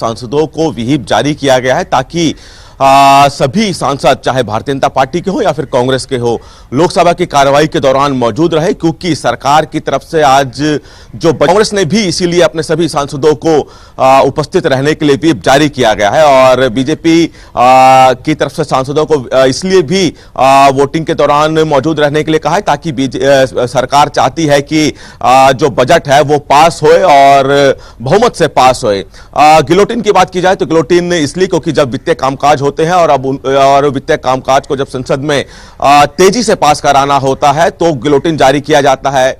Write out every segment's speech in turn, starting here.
सांसदों को व्हिप जारी किया गया है ताकि सभी सांसद चाहे भारतीय जनता पार्टी के हो या फिर कांग्रेस के हो लोकसभा की कार्रवाई के दौरान मौजूद रहे, क्योंकि सरकार की तरफ से आज जो कांग्रेस ने भी इसीलिए अपने सभी सांसदों को उपस्थित रहने के लिए व्हिप जारी किया गया है और बीजेपी की तरफ से सांसदों को इसलिए भी वोटिंग के दौरान मौजूद रहने के लिए कहा है ताकि सरकार चाहती है कि जो बजट है वो पास होए और बहुमत से पास होए। गिलोटिन की बात की जाए तो गिलोटिन इसलिए क्योंकि जब वित्तीय कामकाज होते हैं और वित्तीय कामकाज को जब संसद में तेजी से पास कराना होता है तो गिलोटिन जारी किया जाता है।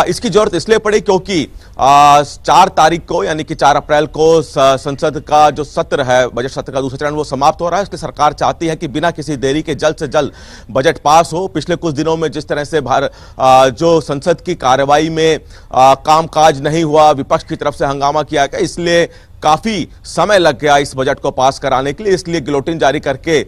इसकी जरूरत इसलिए पड़ी क्योंकि 4 तारीख को यानी कि 4 अप्रैल को संसद का जो सत्र है, बजट सत्र का दूसरा चरण, वो समाप्त हो रहा है। इसलिए सरकार चाहती है कि बिना किसी देरी के जल्द से जल्द बजट पास हो। पिछले कुछ दिनों में जिस तरह से जो संसद की कार्यवाही में कामकाज नहीं हुआ, विपक्ष की तरफ से हंगामा किया गया, इसलिए काफी समय लग गया इस बजट को पास कराने के लिए। इसलिए गिलोटिन जारी करके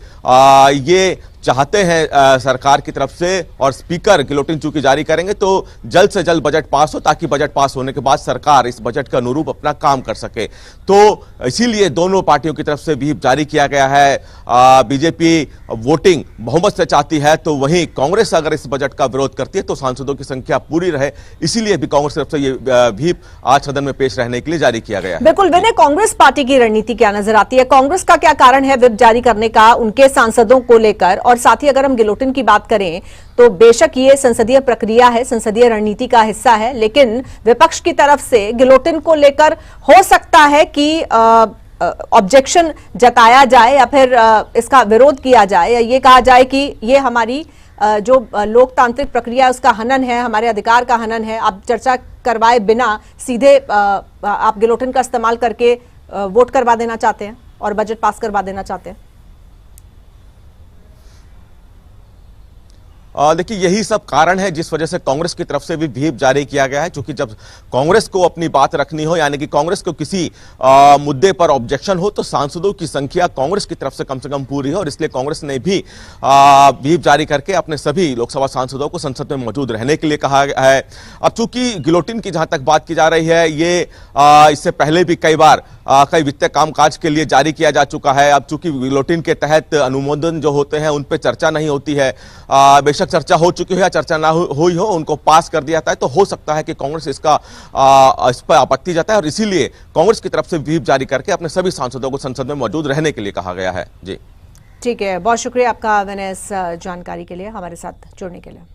ये चाहते हैं सरकार की तरफ से, और स्पीकर गिलोटिन चूंकि जारी करेंगे तो जल्द से जल्द बजट पास हो ताकि बजट पास होने के बाद सरकार इस बजट के अनुरूप अपना काम कर सके। तो इसीलिए दोनों पार्टियों की तरफ से व्हिप जारी किया गया है। बीजेपी वोटिंग बहुमत से चाहती है तो वहीं कांग्रेस अगर इस बजट का विरोध करती है तो सांसदों की संख्या पूरी रहे, इसीलिए भी कांग्रेस की तरफ से ये व्हिप आज सदन में पेश रहने के लिए जारी किया गया है। बिल्कुल विनय, कांग्रेस पार्टी की रणनीति क्या नजर आती है? कांग्रेस का क्या कारण है व्हिप जारी करने का उनके सांसदों को लेकर? और साथ ही अगर हम गिलोटिन की बात करें तो बेशक ये संसदीय प्रक्रिया है, संसदीय रणनीति का हिस्सा है, लेकिन विपक्ष की तरफ से गिलोटिन को लेकर हो सकता है कि ऑब्जेक्शन जताया जाए या फिर इसका विरोध किया जाए, या ये कहा जाए कि ये हमारी जो लोकतांत्रिक प्रक्रिया है उसका हनन है, हमारे अधिकार का हनन है। आप चर्चा करवाए बिना सीधे आप गिलोटिन का इस्तेमाल करके वोट करवा देना चाहते हैं और बजट पास करवा देना चाहते हैं। देखिए, यही सब कारण है जिस वजह से कांग्रेस की तरफ से भी व्हिप जारी किया गया है, क्योंकि जब कांग्रेस को अपनी बात रखनी हो यानी कि कांग्रेस को किसी मुद्दे पर ऑब्जेक्शन हो तो सांसदों की संख्या कांग्रेस की तरफ से कम पूरी है, और इसलिए कांग्रेस ने भी व्हिप जारी करके अपने सभी लोकसभा सांसदों को संसद में मौजूद रहने के लिए कहा है। अब चूंकि गिलोटिन की जहां तक बात की जा रही है, ये इससे पहले भी कई बार कई वित्तीय कामकाज के लिए जारी किया जा चुका है। अब चूंकि गिलोटिन के तहत अनुमोदन जो होते हैं उन पर चर्चा नहीं होती है, बेशक चर्चा हो चुकी है या चर्चा ना हुई हो, उनको पास कर दिया जाता है, तो हो सकता है कि कांग्रेस इस पर आपत्ति जताए, और इसीलिए कांग्रेस की तरफ से व्हिप जारी करके अपने सभी सांसदों को संसद में मौजूद रहने के लिए कहा गया है। जी ठीक है, बहुत शुक्रिया आपका विनय इस जानकारी के लिए, हमारे साथ जुड़ने के लिए।